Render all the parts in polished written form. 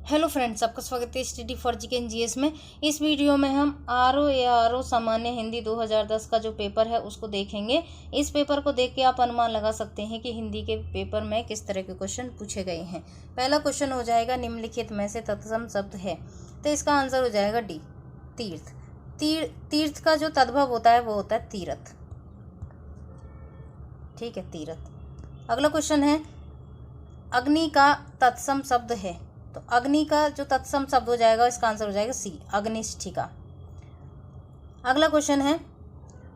Hello friends, आपका स्वागत है study for GK and GS में। इस वीडियो में हम आर ओ सामान्य हिंदी 2010 का जो पेपर है उसको देखेंगे। इस पेपर को देख के आप अनुमान लगा सकते हैं कि हिंदी के पेपर में किस तरह के क्वेश्चन पूछे गए हैं। पहला क्वेश्चन हो जाएगा निम्नलिखित में से तत्सम शब्द है, तो इसका आंसर हो जाएगा डी, तीर्थ। तीर्थ का जो तद्भव होता है वो होता है तीरथ। ठीक है, तीरथ। अगला क्वेश्चन है अग्नि का तत्सम शब्द है, तो अग्नि का जो तत्सम शब्द हो जाएगा इसका आंसर हो जाएगा सी, अग्निष्ठिका। अगला क्वेश्चन है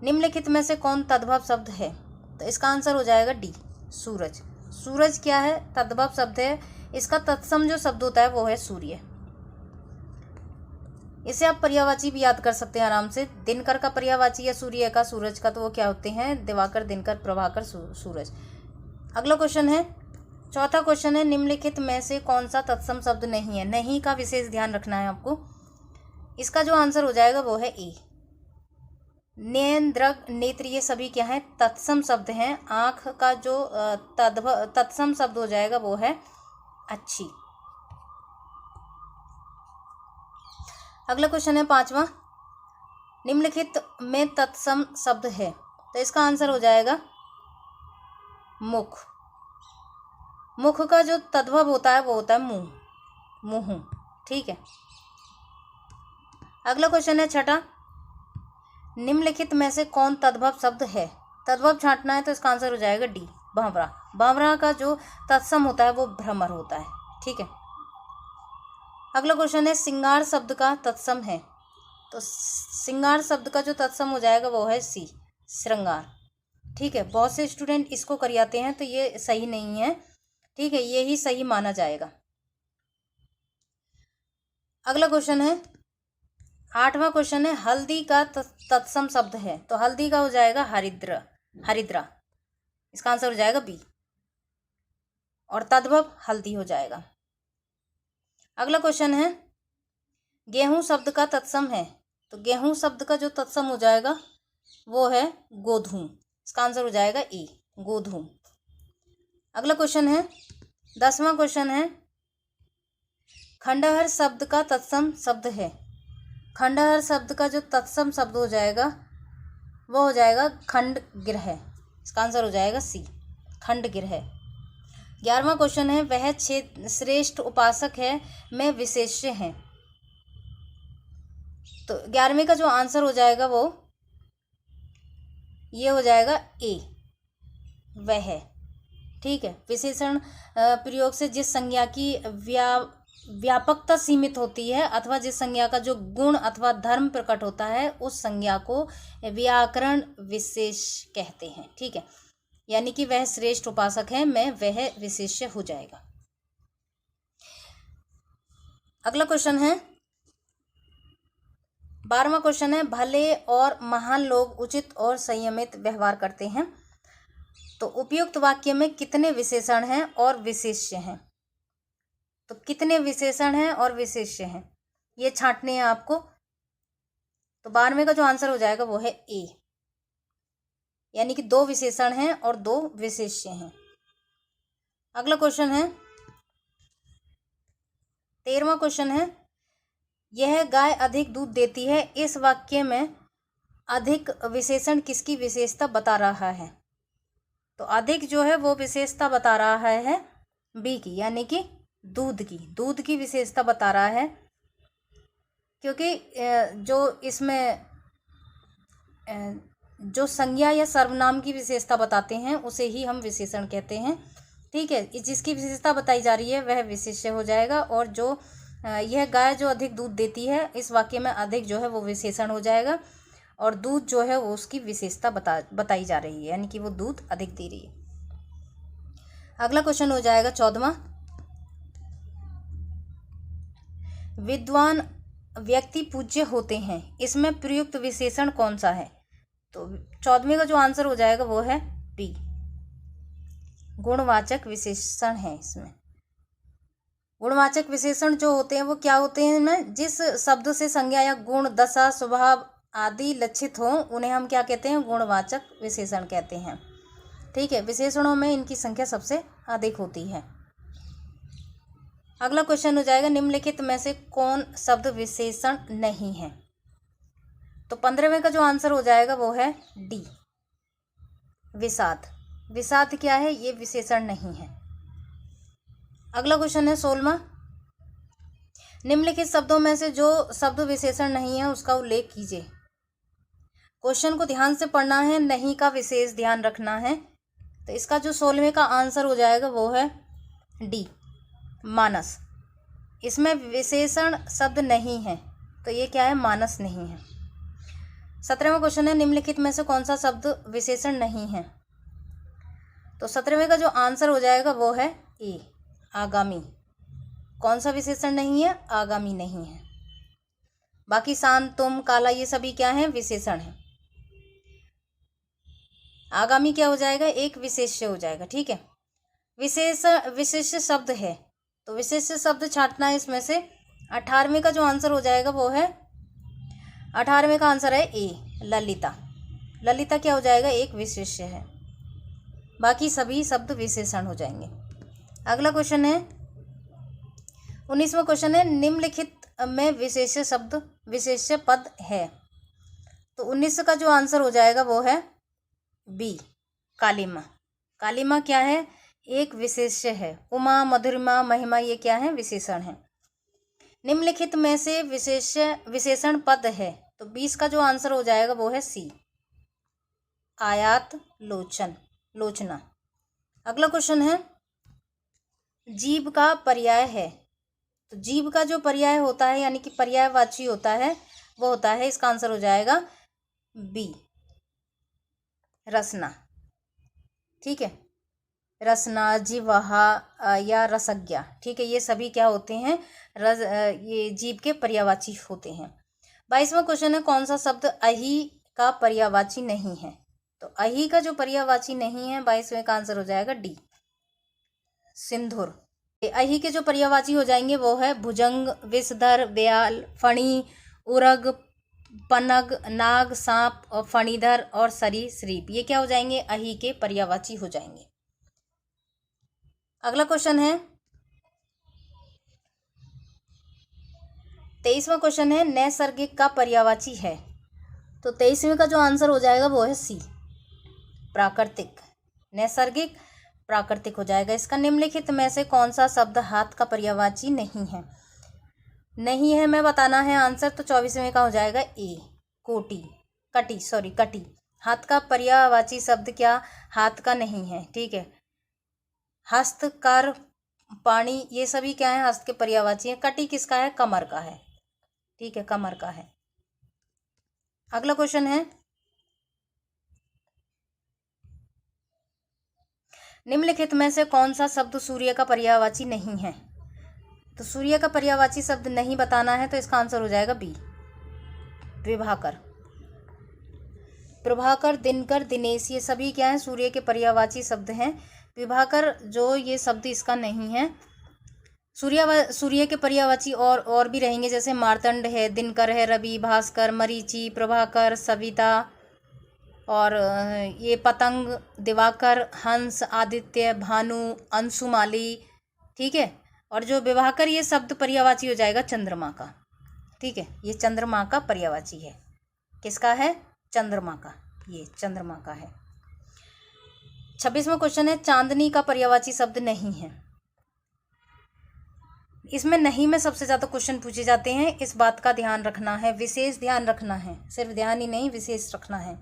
निम्नलिखित में से कौन तद्भव शब्द है, तो इसका आंसर हो जाएगा डी, सूरज। सूरज क्या है? तद्भव शब्द है। इसका तत्सम जो शब्द होता है वो है सूर्य। इसे आप पर्यायवाची भी याद कर सकते हैं आराम से। दिनकर का पर्यायवाची है सूर्य का, सूरज का, तो वो क्या होते हैं? दिवाकर, दिनकर, प्रभाकर, सूरज। अगला क्वेश्चन है, चौथा क्वेश्चन है निम्नलिखित में से कौन सा तत्सम शब्द नहीं है? नहीं का विशेष ध्यान रखना है आपको। इसका जो आंसर हो जाएगा वो है ए, नयन, दृग, नेत्र, ये सभी क्या है? तत्सम शब्द हैं। आंख का जो तत्सम शब्द हो जाएगा वो है अच्छी। अगला क्वेश्चन है पांचवा, निम्नलिखित में तत्सम शब्द है, तो इसका आंसर हो जाएगा मुख। मुख का जो तद्भव होता है वो होता है मुंह, मुंह। ठीक है। अगला क्वेश्चन है छठा, निम्नलिखित में से कौन तद्भव शब्द है? तद्भव छांटना है तो इसका आंसर हो जाएगा डी, बावरा। बावरा का जो तत्सम होता है वो भ्रमर होता है। ठीक है। अगला क्वेश्चन है सिंगार शब्द का तत्सम है, तो सिंगार शब्द का जो तत्सम हो जाएगा वो है सी, श्रृंगार। ठीक है। बहुत से स्टूडेंट इसको कर आते हैं, तो ये सही नहीं है। ठीक है, ये ही सही माना जाएगा। अगला क्वेश्चन है आठवां क्वेश्चन है हल्दी का तत्सम शब्द है, तो हल्दी का हो जाएगा हरिद्र, हरिद्रा। इसका आंसर हो जाएगा बी, और तद्भव हल्दी हो जाएगा। अगला क्वेश्चन है गेहूं शब्द का तत्सम है, तो गेहूं शब्द का जो तत्सम हो जाएगा वो है गोधूम। इसका आंसर हो जाएगा ए, गोधूम। अगला क्वेश्चन है 10वां क्वेश्चन है खंडहर शब्द का तत्सम शब्द है। खंडहर शब्द का जो तत्सम शब्द हो जाएगा वो हो जाएगा खंड गृह। इसका आंसर हो जाएगा सी, खंड गृह। 11वां क्वेश्चन है वह श्रेष्ठ उपासक है में विशेष्य है, तो 11वें का जो आंसर हो जाएगा वो ये हो जाएगा ए, वह। ठीक है। विशेषण प्रयोग से जिस संज्ञा की व्यापकता सीमित होती है अथवा जिस संज्ञा का जो गुण अथवा धर्म प्रकट होता है उस संज्ञा को व्याकरण विशेष कहते हैं। ठीक है। यानी कि वह श्रेष्ठ उपासक है में वह विशेष्य हो जाएगा। अगला क्वेश्चन है 12वां क्वेश्चन है भले और महान लोग उचित और संयमित व्यवहार करते हैं, तो उपयुक्त वाक्य में कितने विशेषण हैं और विशेष्य हैं? तो कितने विशेषण हैं और विशेष्य हैं ये छांटने हैं आपको। तो 12वें का जो आंसर हो जाएगा वो है ए, यानी कि 2 विशेषण हैं और 2 विशेष्य हैं। अगला क्वेश्चन है 13वां क्वेश्चन है यह गाय अधिक दूध देती है, इस वाक्य में अधिक विशेषण किसकी विशेषता बता रहा है? तो अधिक जो है वो विशेषता बता रहा है बी की, यानी कि दूध की, दूध की विशेषता बता रहा है। क्योंकि जो इसमें जो संज्ञा या सर्वनाम की विशेषता बताते हैं उसे ही हम विशेषण कहते हैं। ठीक है। जिसकी विशेषता बताई जा रही है वह विशेष्य हो जाएगा, और जो यह गाय जो अधिक दूध देती है इस वाक्य में अधिक जो है वो विशेषण हो जाएगा, और दूध जो है वो उसकी विशेषता बताई जा रही है, यानी कि वो दूध अधिक दे रही है। अगला क्वेश्चन हो जाएगा 14वां, विद्वान व्यक्ति पूज्य होते हैं, इसमें प्रयुक्त विशेषण कौन सा है? तो 14वें का जो आंसर हो जाएगा वो है बी, गुणवाचक विशेषण है। इसमें गुणवाचक विशेषण जो होते हैं वो क्या होते हैं? इनमें जिस शब्द से संज्ञा या गुण, दशा, स्वभाव आदि लक्षित हो उन्हें हम क्या कहते हैं? गुणवाचक विशेषण कहते हैं। ठीक है। विशेषणों में इनकी संख्या सबसे अधिक होती है। अगला क्वेश्चन हो जाएगा निम्नलिखित में से कौन शब्द विशेषण नहीं है। तो 15वें का जो आंसर हो जाएगा वो है डी, विषाद। विषाद क्या है, ये विशेषण नहीं है। अगला क्वेश्चन है 16वां, निम्नलिखित शब्दों में से जो शब्द विशेषण नहीं है उसका उल्लेख कीजिए। क्वेश्चन को ध्यान से पढ़ना है, नहीं का विशेष ध्यान रखना है। तो इसका जो 16वें का आंसर हो जाएगा वो है डी, मानस। इसमें विशेषण शब्द नहीं है, तो ये क्या है, मानस नहीं है। 17वां क्वेश्चन है निम्नलिखित में से कौन सा शब्द विशेषण नहीं है। तो 17वें का जो आंसर हो जाएगा वो है ए, आगामी। कौन सा विशेषण नहीं है, आगामी नहीं है। बाकी शांत, तुम, काला, ये सभी क्या है, विशेषण है। आगामी क्या हो जाएगा, एक विशेष्य हो जाएगा। ठीक है, विशेष शब्द है, तो विशेष शब्द छांटना है इसमें से। 18वें का जो आंसर हो जाएगा वो है, 18वें का आंसर है ए, ललिता। ललिता क्या हो जाएगा, एक विशेष्य है। बाकी सभी शब्द विशेषण हो जाएंगे। अगला क्वेश्चन है 19वां क्वेश्चन है निम्नलिखित में विशेष्य शब्द विशेष्य पद है। तो 19 का जो आंसर हो जाएगा वो है बी, कालिमा। कालिमा क्या है, एक विशेष्य है। उमा, मधुरिमा, महिमा ये क्या है, विशेषण है। निम्नलिखित में से विशेषण पद है। तो 20 का जो आंसर हो जाएगा वो है सी, आयात, लोचन, लोचना। अगला क्वेश्चन है जीव का पर्याय है। तो जीव का जो पर्याय होता है यानी कि पर्यायवाची होता है वो होता है, इसका आंसर हो जाएगा बी, रसना। ठीक है, रसना, जिह्वा या रसज्ञा। ठीक है, ये सभी क्या होते हैं, ये जीव के पर्यायवाची होते हैं। 22वां क्वेश्चन है कौन सा शब्द अहि का पर्यायवाची नहीं है। तो अहि का जो पर्यायवाची नहीं है 22वें का आंसर हो जाएगा डी, सिंधुर। अहि के जो पर्यायवाची हो जाएंगे वो है भुजंग, विषधर, व्याल, फणी, उरग, पनग, नाग, सांप और फणीधर और सरीसृप, ये क्या हो जाएंगे, अहि के पर्यायवाची हो जाएंगे। अगला क्वेश्चन है 23वां क्वेश्चन है नैसर्गिक का पर्यायवाची है। तो 23वें का जो आंसर हो जाएगा वो है सी, प्राकृतिक। नैसर्गिक प्राकृतिक हो जाएगा। इसका निम्नलिखित में से कौन सा शब्द हाथ का पर्यायवाची नहीं है। नहीं है मैं बताना है आंसर, तो 24वें का हो जाएगा ए, कोटी, कटी। हाथ का पर्यायवाची शब्द क्या, हाथ का नहीं है। ठीक है, हस्त, कर, पाणी ये सभी क्या है, हस्त के पर्यायवाची है। कटी किसका है, कमर का है। ठीक है, कमर का है। अगला क्वेश्चन है निम्नलिखित में से कौन सा शब्द सूर्य का पर्यायवाची नहीं है। तो सूर्य का पर्यायवाची शब्द नहीं बताना है, तो इसका आंसर हो जाएगा बी, विभाकर। प्रभाकर, दिनकर, दिनेश ये सभी क्या है, सूर्य के पर्यायवाची शब्द हैं। विभाकर जो ये शब्द इसका नहीं है। सूर्य के पर्यायवाची और भी रहेंगे, जैसे मार्तंड है, दिनकर है, रवि, भास्कर, मरीचि, प्रभाकर, सविता और ये पतंग, दिवाकर, हंस, आदित्य, भानु, अंशुमाली। ठीक है, और जो विभाकर ये शब्द पर्यायवाची हो जाएगा चंद्रमा का। ठीक है, ये चंद्रमा का पर्यायवाची है। किसका है, चंद्रमा का, ये चंद्रमा का है। 26वां क्वेश्चन है चांदनी का पर्यायवाची शब्द नहीं है। इसमें नहीं में सबसे ज़्यादा क्वेश्चन पूछे जाते हैं, इस बात का ध्यान रखना है, विशेष ध्यान रखना है, सिर्फ ध्यान ही नहीं विशेष रखना है।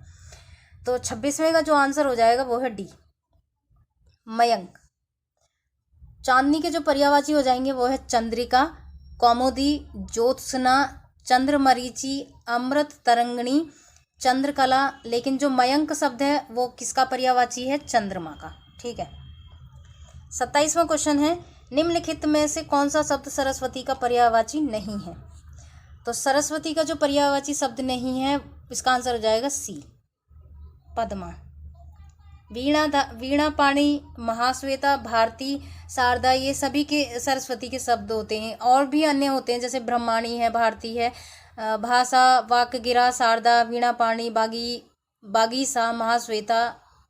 तो 26वें का जो आंसर हो जाएगा वो है डी, मयंक। चांदनी के जो पर्यायवाची हो जाएंगे वो है चंद्रिका, कौमुदी, ज्योत्सना, चंद्रमरीचि, अमृत तरंगिणी, चंद्रकला। लेकिन जो मयंक शब्द है वो किसका पर्यायवाची है, चंद्रमा का। ठीक है, 27वां क्वेश्चन है निम्नलिखित में से कौन सा शब्द सरस्वती का पर्यायवाची नहीं है। तो सरस्वती का जो पर्यायवाची शब्द नहीं है इसका आंसर हो जाएगा सी, पद्मा। वीणा, पाणी, महाश्वेता, भारती, शारदा ये सभी के सरस्वती के शब्द होते हैं। और भी अन्य होते हैं, जैसे ब्रह्माणी है, भारती है, भाषा, वाक्गिरा, शारदा, वीणा, पाणी, बागीसा, महाश्वेता,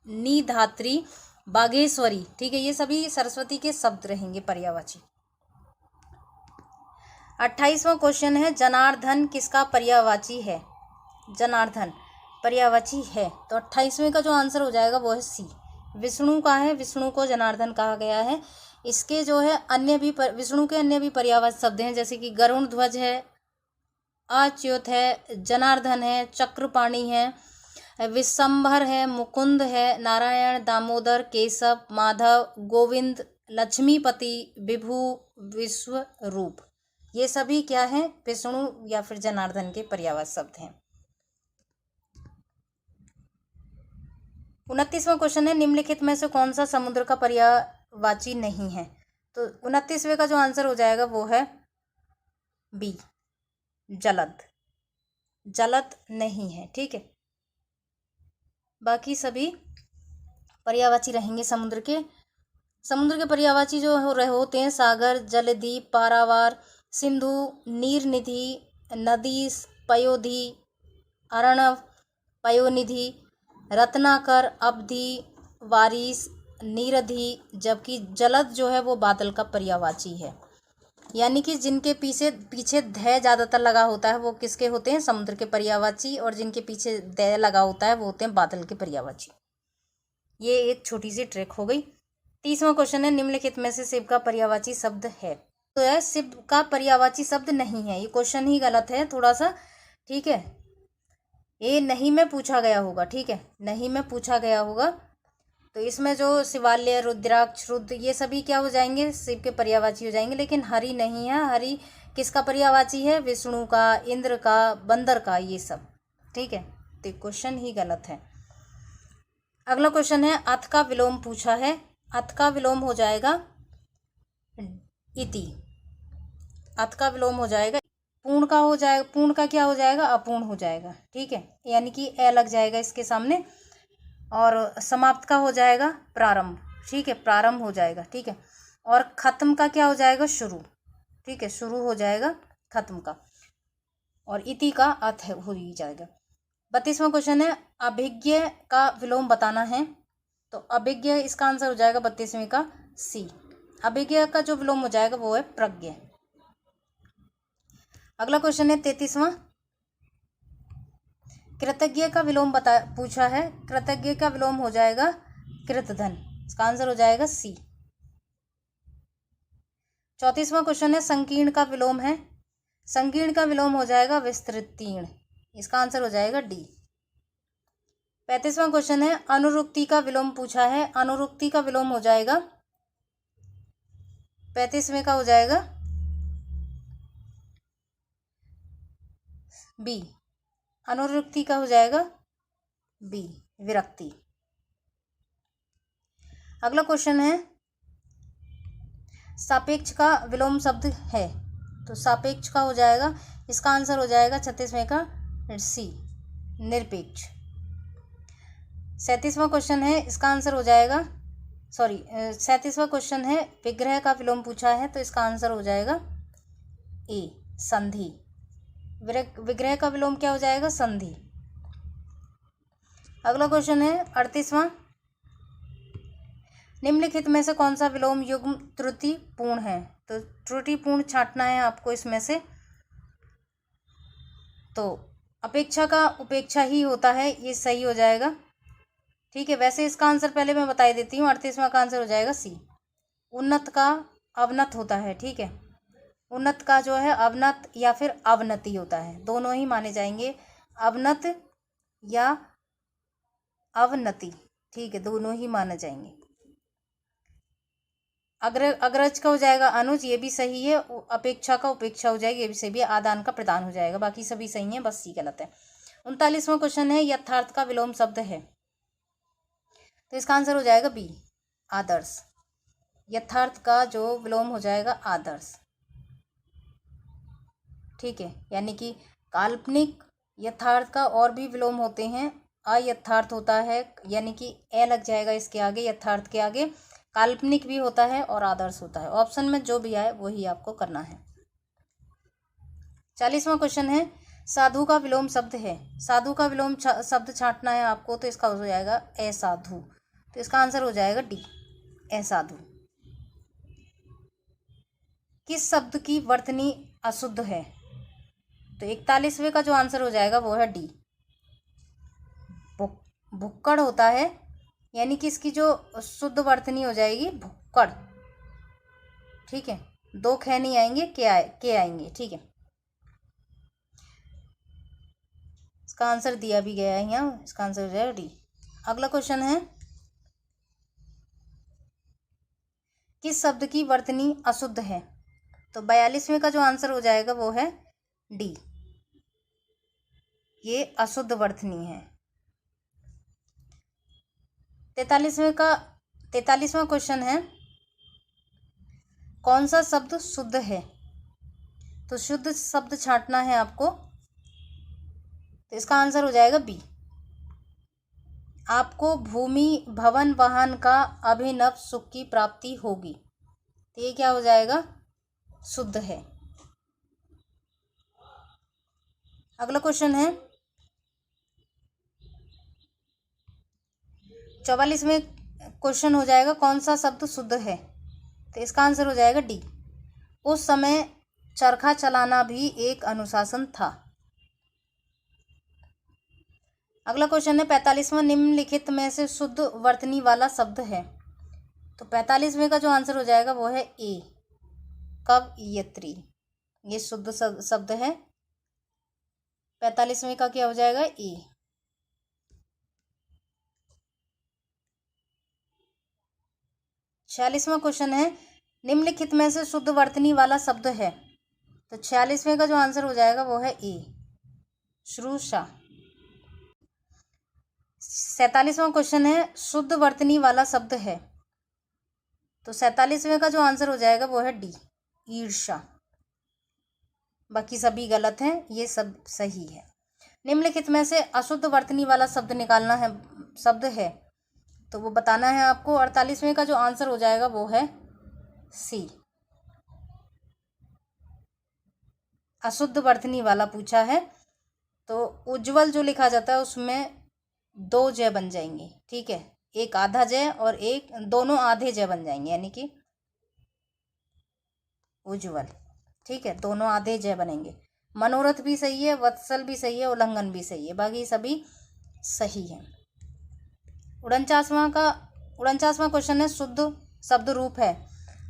निधात्री, बागेश्वरी। ठीक है, ये सभी सरस्वती के शब्द रहेंगे पर्यायवाची। 28वां क्वेश्चन है जनार्दन किसका पर्यायवाची है? जनार्दन पर्यायवाची है, तो 28वें का जो आंसर हो जाएगा वो है सी, विष्णु का है। विष्णु को जनार्दन कहा गया है। इसके जो है अन्य भी विष्णु के अन्य भी पर्यायवाची शब्द हैं, जैसे कि गरुण ध्वज है, अच्युत है, जनार्दन है, चक्रपाणि है, विशंभर है, मुकुंद है, नारायण, दामोदर, केशव, माधव, गोविंद, लक्ष्मीपति, विभु, विश्वरूप, ये सभी क्या हैं? विष्णु या फिर जनार्दन के पर्यायवाची शब्द हैं। 29वां क्वेश्चन है निम्नलिखित में से कौन सा समुद्र का पर्यायवाची नहीं है? तो 29वें का जो आंसर हो जाएगा वो है बी, जलद। जलद नहीं है, ठीक है। बाकी सभी पर्यायवाची रहेंगे समुद्र के। समुद्र के पर्यायवाची जो होते हैं सागर, जलदीप, पारावार, सिंधु, नीरनिधि, नदीस, पयोधि, अर्णव, पयोनिधि, रत्नाकर, अवधि, वारिस, नीरधि, जबकि जलद जो है वो बादल का पर्यायवाची है। यानी कि जिनके पीछे ध ज़्यादातर लगा होता है वो किसके होते हैं? समुद्र के पर्यायवाची, और जिनके पीछे द लगा होता है वो होते हैं बादल के पर्यायवाची। ये एक छोटी सी ट्रिक हो गई। 30वां क्वेश्चन है निम्नलिखित में से शिव का पर्यायवाची शब्द है? तो यह शिव का पर्यायवाची शब्द नहीं है, ये क्वेश्चन ही गलत है थोड़ा सा, ठीक है। ये नहीं में पूछा गया होगा, ठीक है, नहीं में पूछा गया होगा। तो इसमें जो शिवालय, रुद्राक्ष, रुद्र, ये सभी क्या हो जाएंगे? शिव के पर्यायवाची हो जाएंगे। लेकिन हरि नहीं है। हरि किसका पर्यायवाची है? विष्णु का, इंद्र का, बंदर का, ये सब, ठीक है। तो क्वेश्चन ही गलत है। अगला क्वेश्चन है अथ का विलोम पूछा है। अथ का विलोम हो जाएगा इति। अथ का विलोम हो जाएगा, पूर्ण का हो जाएगा, पूर्ण का क्या हो जाएगा? अपूर्ण हो जाएगा, ठीक है, यानी कि ए लग जाएगा इसके सामने। और समाप्त का हो जाएगा प्रारंभ, ठीक है, प्रारंभ हो जाएगा, ठीक है। और खत्म का क्या हो जाएगा? शुरू, ठीक है, शुरू हो जाएगा खत्म का। और इति का अर्थ हो ही जाएगा। 32वां क्वेश्चन है अभिज्ञ का विलोम बताना है। तो अभिज्ञ इसका आंसर हो जाएगा 32वें का सी। अभिज्ञ का जो विलोम हो जाएगा वो है प्रज्ञ। अगला क्वेश्चन है 33वां, कृतज्ञ का विलोम पूछा है। कृतज्ञ का विलोम हो जाएगा कृतधन, इसका आंसर हो जाएगा सी। 34वां क्वेश्चन है संकीर्ण का विलोम है। संकीर्ण का विलोम हो जाएगा विस्तृतीर्ण, इसका आंसर हो जाएगा डी। 35वां क्वेश्चन है अनुरुक्ति का विलोम पूछा है। अनुरुक्ति का विलोम हो जाएगा 35वें का हो जाएगा बी। अनुरुक्ति का हो जाएगा बी, विरक्ति। अगला क्वेश्चन है सापेक्ष का विलोम शब्द है। तो सापेक्ष का हो जाएगा, इसका आंसर हो जाएगा 36वें का सी, निरपेक्ष। 37वां क्वेश्चन है, इसका आंसर हो जाएगा 37वां क्वेश्चन है विग्रह का विलोम पूछा है। तो इसका आंसर हो जाएगा ए, संधि। विग्रह का विलोम क्या हो जाएगा? संधि। अगला क्वेश्चन है 38वां, निम्नलिखित में से कौन सा विलोम युग्म त्रुटिपूर्ण है? तो त्रुटिपूर्ण छांटना है आपको इसमें से। तो अपेक्षा का उपेक्षा ही होता है, ये सही हो जाएगा, ठीक है। वैसे इसका आंसर पहले मैं बता देती हूँ। 38वां का आंसर हो जाएगा सी, उन्नत का अवनत होता है, ठीक है। उन्नत का जो है अवनत या फिर अवनति होता है, दोनों ही माने जाएंगे, अवनत या अवनति, ठीक है, दोनों ही माने जाएंगे। अग्रज का हो जाएगा अनुज, ये भी सही है। अपेक्षा का उपेक्षा हो जाएगी, ये भी सही है। आदान का प्रदान हो जाएगा, बाकी सभी सही है, बस सी गलत है। 39वां क्वेश्चन है यथार्थ का विलोम शब्द है। तो इसका आंसर हो जाएगा बी, आदर्श। यथार्थ का जो विलोम हो जाएगा आदर्श, ठीक है। यानी कि काल्पनिक यथार्थ का और भी विलोम होते हैं। अयथार्थ होता है, यानी कि ए लग जाएगा इसके आगे, यथार्थ के आगे। काल्पनिक भी होता है और आदर्श होता है। ऑप्शन में जो भी आए वही आपको करना है। 40वां क्वेश्चन है साधु का विलोम शब्द है। साधु का विलोम शब्द छांटना है आपको। तो इसका हो जाएगा असाधु, तो इसका आंसर हो जाएगा डी, असाधु। किस शब्द की वर्तनी अशुद्ध है? तो 41वें का जो आंसर हो जाएगा वो है डी, भुक्कड़ होता है, यानी कि इसकी जो शुद्ध वर्तनी हो जाएगी भुक्कड़। ठीक है, दो ख नहीं आएंगे, के आएंगे। ठीक है, इसका आंसर दिया भी गया है यहाँ, इसका आंसर हो जाएगा डी। अगला क्वेश्चन है, किस शब्द की वर्तनी अशुद्ध है? तो 42वें का जो आंसर हो जाएगा वो है डी, ये अशुद्ध वर्तनी है। 43वां क्वेश्चन है, कौन सा शब्द शुद्ध है? तो शुद्ध शब्द छांटना है आपको, तो इसका आंसर हो जाएगा बी, आपको भूमि भवन वाहन का अभिनव सुख की प्राप्ति होगी। तो ये क्या हो जाएगा? शुद्ध है। अगला क्वेश्चन है, 44वें क्वेश्चन हो जाएगा, कौन सा शब्द शुद्ध है? तो इसका आंसर हो जाएगा डी, उस समय चरखा चलाना भी एक अनुशासन था। अगला क्वेश्चन है, 45वां, निम्नलिखित में से शुद्ध वर्तनी वाला शब्द है? तो 45वें का जो आंसर हो जाएगा वो है ए, कवयित्री, ये शुद्ध शब्द है। 45वें का क्या हो जाएगा? ए। 46वां क्वेश्चन है, निम्नलिखित में से शुद्ध वर्तनी वाला शब्द है? तो 46वें का जो आंसर हो जाएगा वो है ए, श्रूषा। 47वां क्वेश्चन है, शुद्ध वर्तनी वाला शब्द है? तो 47वें का जो आंसर हो जाएगा वो है डी, ईर्षा। बाकी सभी गलत हैं, ये सब सही है। निम्नलिखित में से अशुद्ध वर्तनी वाला शब्द निकालना है, शब्द है, तो वो बताना है आपको। 48वें का जो आंसर हो जाएगा वो है सी, अशुद्ध वर्तनी वाला पूछा है। तो उज्ज्वल जो लिखा जाता है उसमें दो जय बन जाएंगे। ठीक है, एक आधा जय और एक, दोनों आधे जय बन जाएंगे, यानी कि उज्ज्वल। ठीक है, दोनों आधे जय बनेंगे। मनोरथ भी सही है, वत्सल भी सही है, उल्लंघन भी सही है, बाकी सभी सही है। 49वां क्वेश्चन है, शुद्ध शब्द रूप है?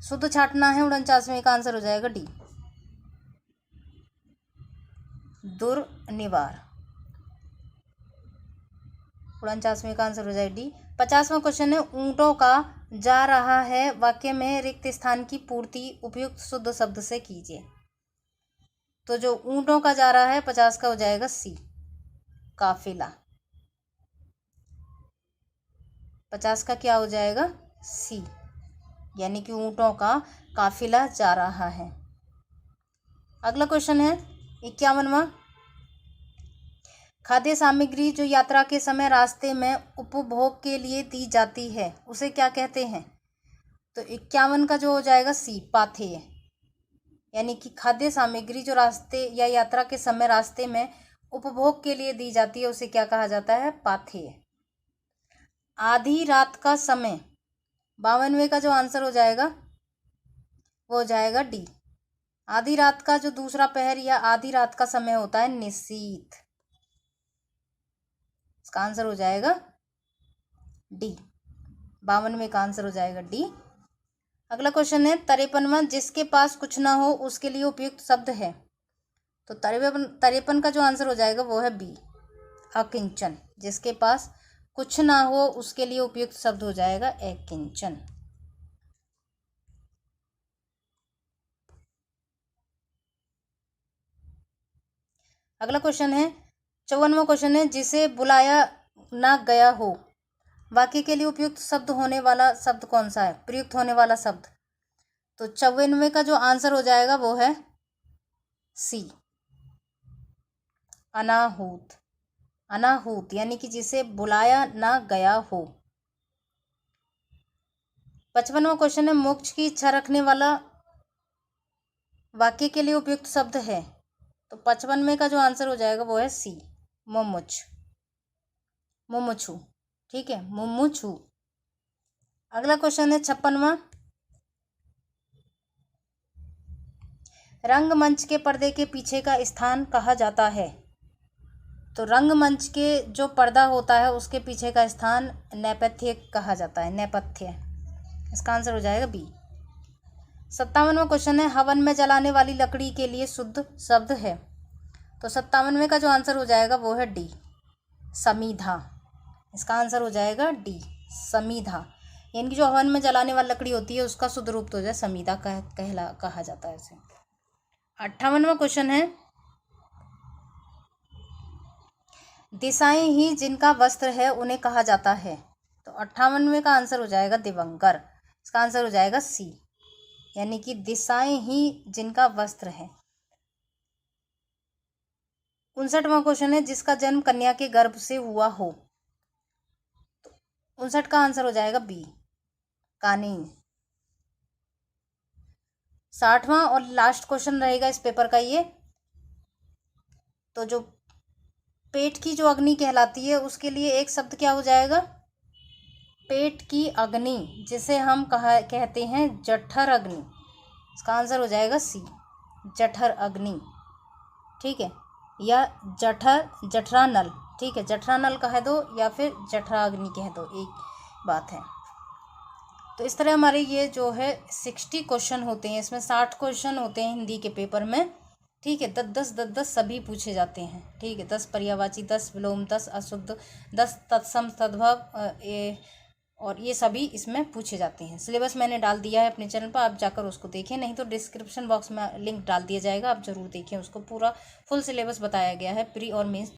शुद्ध छाटना है। 49वें का आंसर हो जाएगा डी, दुर्निवार। 49वें का आंसर हो जाएगा डी। 50वां क्वेश्चन है, ऊंटों का जा रहा है वाक्य में रिक्त स्थान की पूर्ति उपयुक्त शुद्ध शब्द से कीजिए। तो जो ऊंटों का जा रहा है 50 का हो जाएगा सी, काफिला। 50 का क्या हो जाएगा? सी, यानी कि ऊंटों का काफिला जा रहा है। अगला क्वेश्चन है 51वां, खाद्य सामग्री जो यात्रा के समय रास्ते में उपभोग के लिए दी जाती है उसे क्या कहते हैं? तो 51 का जो हो जाएगा सी, पाथेय, यानी कि खाद्य सामग्री जो रास्ते या यात्रा के समय रास्ते में उपभोग के लिए दी जाती है उसे क्या कहा जाता है? पाथेय। आधी रात का समय, 52वें का जो आंसर हो जाएगा वो हो जाएगा डी, आधी रात का जो दूसरा पहर या आधी रात का समय होता है निशीथ, इसका आंसर हो जाएगा डी, 52वें का आंसर हो जाएगा डी। अगला क्वेश्चन है 53वां, जिसके पास कुछ ना हो उसके लिए उपयुक्त शब्द है? तो 53 का जो आंसर हो जाएगा वो है बी, अकिंचन, जिसके पास कुछ ना हो उसके लिए उपयुक्त शब्द हो जाएगा अकिंचन। अगला क्वेश्चन है 54वां क्वेश्चन है, जिसे बुलाया ना गया हो वाक्य के लिए उपयुक्त शब्द होने वाला शब्द कौन सा है? प्रयुक्त होने वाला शब्द। तो 54वें का जो आंसर हो जाएगा वो है सी, अनाहूत। अनाहूत यानी कि जिसे बुलाया ना गया हो। 55वां क्वेश्चन है, मोक्ष की इच्छा रखने वाला वाक्य के लिए उपयुक्त शब्द है? तो 55वें का जो आंसर हो जाएगा वो है सी, मुमुच, मुमुक्षु। ठीक है, मुमुक्षु। अगला क्वेश्चन है 56वां, रंगमंच के पर्दे के पीछे का स्थान कहा जाता है। तो रंगमंच के जो पर्दा होता है उसके पीछे का स्थान नेपथ्य कहा जाता है, नेपथ्य। इसका आंसर हो जाएगा बी। 57वां क्वेश्चन है, हवन में जलाने वाली लकड़ी के लिए शुद्ध शब्द है। तो 57वें का जो आंसर हो जाएगा वो है डी, समीधा। इसका आंसर हो जाएगा डी, समीधा। यानी कि जो हवन में जलाने वाली लकड़ी होती है उसका शुद्ध रूप तो हो जाए समीधा कहा जाता है इसे। 58वां क्वेश्चन है, दिशाएं ही जिनका वस्त्र है उन्हें कहा जाता है। तो 58वें का आंसर हो जाएगा दिवंकर। इसका आंसर हो जाएगा सी, यानी कि दिशाएं ही जिनका वस्त्र है। 59वां क्वेश्चन है, जिसका जन्म कन्या के गर्भ से हुआ हो। तो 59 का आंसर हो जाएगा बी, कानिंग। 60वां और लास्ट क्वेश्चन रहेगा इस पेपर का ये। तो जो पेट की जो अग्नि कहलाती है उसके लिए एक शब्द क्या हो जाएगा, पेट की अग्नि, जिसे हम कहते हैं जठर अग्नि। इसका आंसर हो जाएगा सी, जठर अग्नि। ठीक है, या जठरानल। ठीक है, जठरानल कह दो या फिर जठराग्नि कह दो, एक बात है। तो इस तरह हमारे ये जो है 60 क्वेश्चन होते हैं, इसमें 60 क्वेश्चन होते हैं हिंदी के पेपर में। ठीक है, 10 सभी पूछे जाते हैं। ठीक है, 10 पर्यायवाची, 10 विलोम, 10 अशुद्ध, 10 तत्सम तद्भव, और ये सभी इसमें पूछे जाते हैं। सिलेबस मैंने डाल दिया है अपने चैनल पर, आप जाकर उसको देखें, नहीं तो डिस्क्रिप्शन बॉक्स में लिंक डाल दिया जाएगा, आप जरूर देखें उसको। पूरा फुल सिलेबस बताया गया है, प्री और मेंस